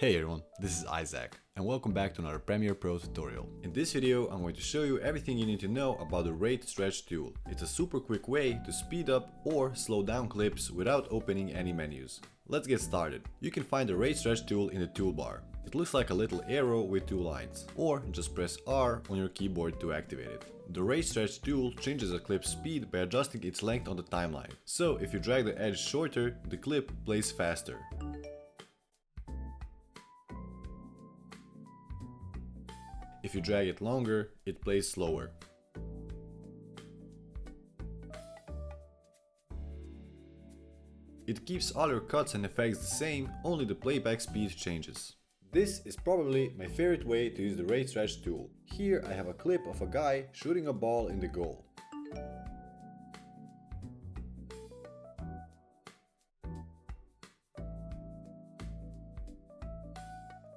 Hey everyone, this is Isaac and welcome back to another Premiere Pro tutorial. In this video I'm going to show you everything you need to know about the rate stretch tool. It's a super quick way to speed up or slow down clips without opening any menus. Let's get started. You can find the rate stretch tool in the toolbar. It looks like a little arrow with two lines, or just press R on your keyboard to activate it. The rate stretch tool changes a clip's speed by adjusting its length on the timeline. So if you drag the edge shorter, the clip plays faster. If you drag it longer, it plays slower. It keeps all your cuts and effects the same, only the playback speed changes. This is probably my favorite way to use the rate stretch tool. Here I have a clip of a guy shooting a ball in the goal.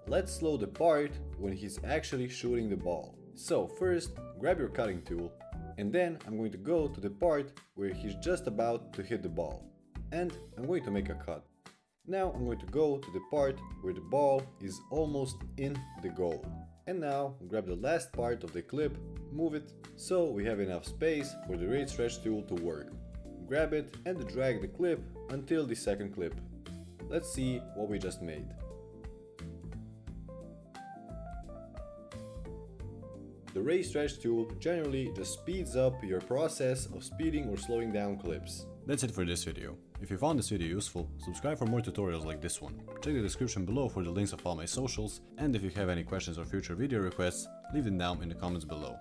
Let's slow the part when he's actually shooting the ball. So first, grab your cutting tool, and then I'm going to go to the part where he's just about to hit the ball. And I'm going to make a cut. Now I'm going to go to the part where the ball is almost in the goal. And now grab the last part of the clip, move it, so we have enough space for the rate stretch tool to work. Grab it and drag the clip until the second clip. Let's see what we just made. The rate stretch tool generally just speeds up your process of speeding or slowing down clips. That's it for this video. If you found this video useful, subscribe for more tutorials like this one. Check the description below for the links of all my socials, and if you have any questions or future video requests, leave them down in the comments below.